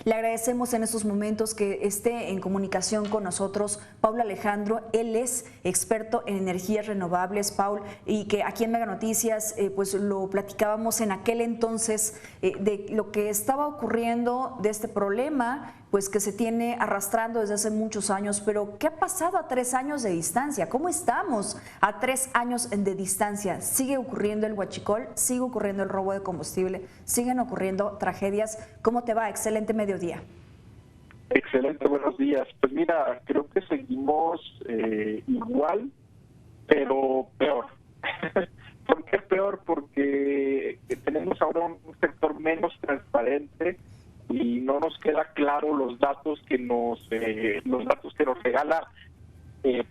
Le agradecemos en estos momentos que esté en comunicación con nosotros Paul Alejandro. Él es experto en energías renovables, Paul, y que aquí en Mega Noticias pues lo platicábamos en aquel entonces de lo que estaba ocurriendo, de este problema pues que se tiene arrastrando desde hace muchos años. Pero ¿qué ha pasado a 3 años de distancia? ¿Cómo estamos a 3 años de distancia? ¿Sigue ocurriendo el huachicol? ¿Sigue ocurriendo el robo de combustible? ¿Siguen ocurriendo tragedias? ¿Cómo te va? Excelente mediodía. Excelente, buenos días. Pues mira, creo que seguimos igual, pero peor. ¿Por qué peor? Porque tenemos ahora un sector menos transparente y no nos queda claro los datos que nos regala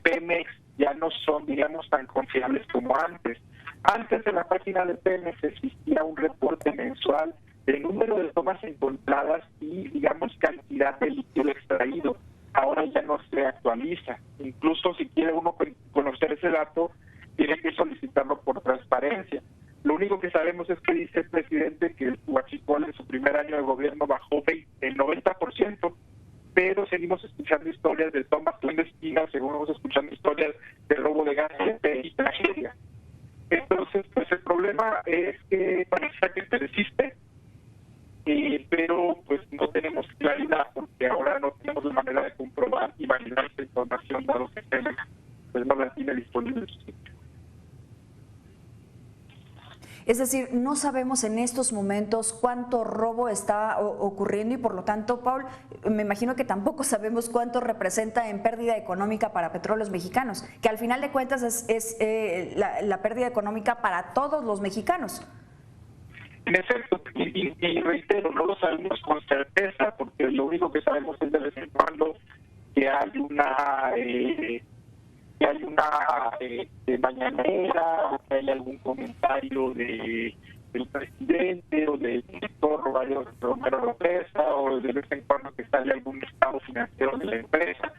Pemex. Ya no son, digamos, tan confiables como antes. Antes en la página de Pemex existía un reporte mensual del número de tomas encontradas y, digamos, cantidad de líquido extraído. Ahora ya no se actualiza. Incluso si quiere uno conocer ese dato, tiene que solicitarlo por transparencia. Lo único que sabemos es que dice el presidente que el huachicol en su primer año de gobierno bajó el 90%, pero seguimos escuchando historias de tomas clandestinas, seguimos escuchando historias de robo de gas y tragedia. Entonces, pues el problema es que parece que persiste, pero pues no tenemos claridad porque ahora no tenemos la manera de comprobar y validar esta información dado que Pemex pues no la tiene disponible en su sitio. Es decir, no sabemos en estos momentos cuánto robo está ocurriendo y por lo tanto, Paul, me imagino que tampoco sabemos cuánto representa en pérdida económica para Petróleos Mexicanos, que al final de cuentas es la pérdida económica para todos los mexicanos. En efecto, y reitero, no lo sabemos con certeza porque lo único que sabemos es de vez en cuando que hay una mañanera, o que hay algún comentario del presidente o del director Romero López, o de vez en cuando que sale algún estado financiero de la empresa.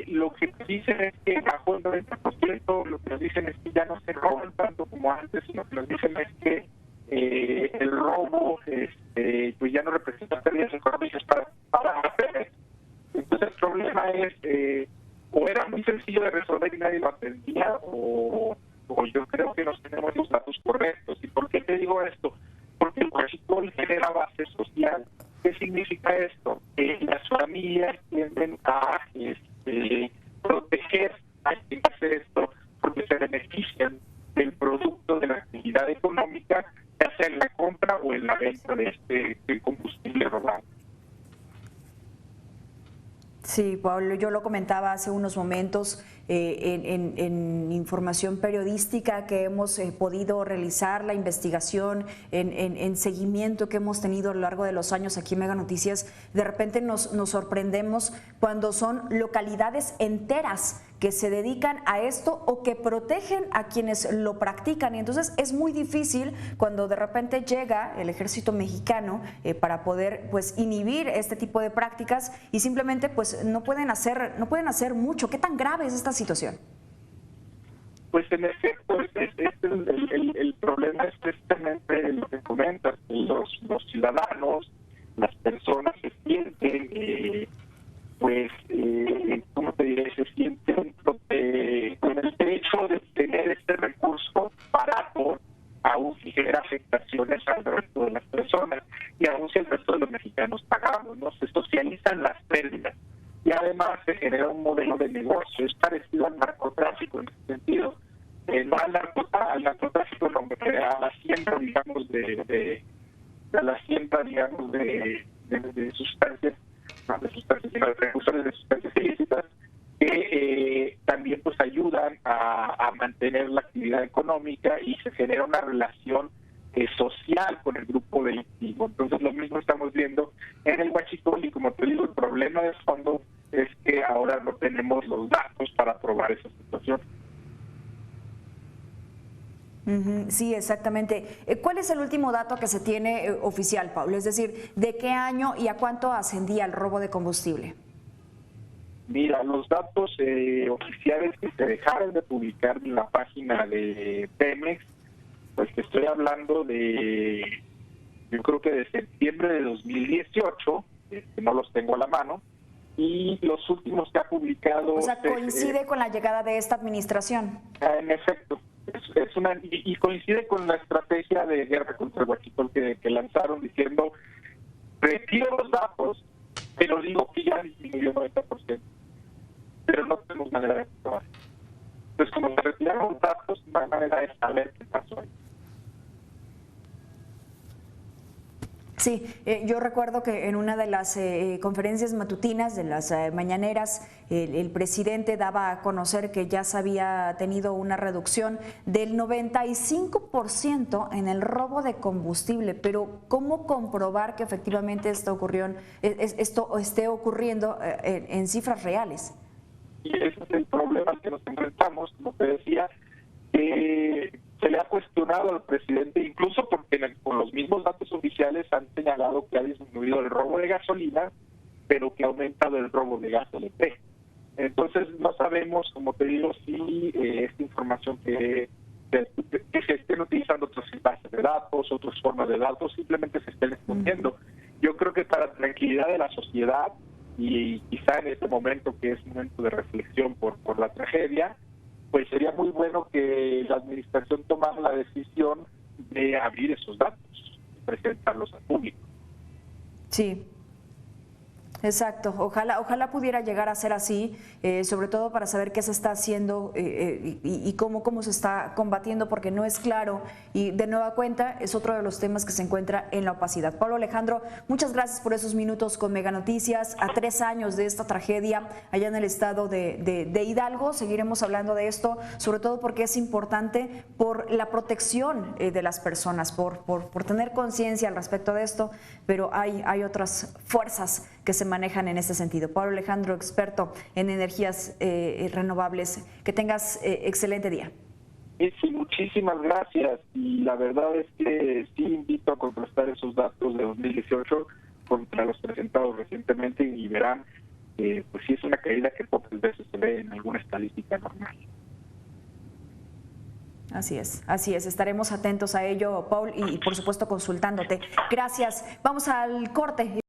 Lo que dicen es que bajó el 90%, lo que nos dicen es que ya no se roban tanto como antes, sino que nos dicen es que el robo pues ya no representa pérdidas económicas para Pemex. Entonces el problema es o era muy sencillo de resolver y nadie lo atendía, o yo creo que no tenemos los datos correctos. ¿Y por qué te digo esto? Porque el huachicol genera base social. ¿Qué significa esto? Que las familias tienden a proteger a quien hace esto porque se benefician del producto de la actividad económica, ya sea en la compra o en la venta de este combustible robado. Sí, Pablo, yo lo comentaba hace unos momentos en información periodística que hemos podido realizar, la investigación, en seguimiento que hemos tenido a lo largo de los años aquí en Mega Noticias. De repente nos sorprendemos cuando son localidades enteras que se dedican a esto o que protegen a quienes lo practican. Y entonces es muy difícil cuando de repente llega el ejército mexicano para poder pues inhibir este tipo de prácticas y simplemente pues no pueden hacer mucho. ¿Qué tan grave es esta situación? Pues en efecto, el problema es precisamente lo que comentas, los ciudadanos, las personas se sienten ¿cómo te diré? Se sienten con el derecho de tener este recurso barato, aún si genera afectaciones al resto de las personas, y aún si el resto de los mexicanos pagamos, ¿no? Se socializan las pérdidas, y además se genera un modelo de negocio, es parecido al narcotráfico en ese sentido. No al narcotráfico, no, a la siembra, digamos, de sustancias, sino de precursores de sustancias ilícitas, que también pues ayudan a mantener la actividad económica y se genera una relación social con el grupo delictivo. Entonces lo mismo estamos viendo en el huachicol y como te digo, el problema de fondo es que ahora no tenemos los datos para probar esa situación. Sí, exactamente. ¿Cuál es el último dato que se tiene oficial, Pablo? Es decir, ¿de qué año y a cuánto ascendía el robo de combustible? Mira, los datos oficiales que se dejaron de publicar en la página de Pemex, pues te estoy hablando de yo creo que de septiembre de 2018, no los tengo a la mano, y los últimos que ha publicado... O sea, coincide con la llegada de esta administración. En efecto, y coincide con la estrategia de guerra contra el huachicol que lanzaron diciendo, retiro los datos, pero digo que ya disminuyó 90%, pero no tenemos manera de probar. Entonces, como se retiraron los datos, no hay manera de saber qué pasó ahí. Sí, yo recuerdo que en una de las conferencias matutinas, de las mañaneras, el presidente daba a conocer que ya se había tenido una reducción del 95% en el robo de combustible, pero ¿cómo comprobar que efectivamente esto esté ocurriendo en cifras reales? Y ese es el problema al que nos enfrentamos, como te decía, se le ha cuestionado al presidente, incluso porque con los mismos datos oficiales han señalado que ha disminuido el robo de gasolina, pero que ha aumentado el robo de gas LP. Entonces no sabemos, como te digo, si esta información que se estén utilizando otras bases de datos, otras formas de datos, simplemente se estén escondiendo. Yo creo que para la tranquilidad de la sociedad, y quizá en este momento que es un momento de reflexión por la tragedia, pues sería muy bueno que la administración tomara la decisión de abrir esos datos y presentarlos al público. Sí. Exacto, ojalá pudiera llegar a ser así, sobre todo para saber qué se está haciendo y cómo se está combatiendo, porque no es claro y de nueva cuenta es otro de los temas que se encuentra en la opacidad. Pablo Alejandro, muchas gracias por esos minutos con Mega Noticias. A 3 años de esta tragedia allá en el estado de Hidalgo, seguiremos hablando de esto, sobre todo porque es importante por la protección de las personas, por tener conciencia al respecto de esto, pero hay otras fuerzas que se manejan en ese sentido. Pablo Alejandro, experto en energías renovables, que tengas excelente día. Sí, muchísimas gracias, y la verdad es que sí invito a contrastar esos datos de 2018 contra los presentados recientemente y verán pues sí es una caída que pocas veces se ve en alguna estadística normal. Así es, estaremos atentos a ello, Paul, y por supuesto consultándote. Gracias, vamos al corte.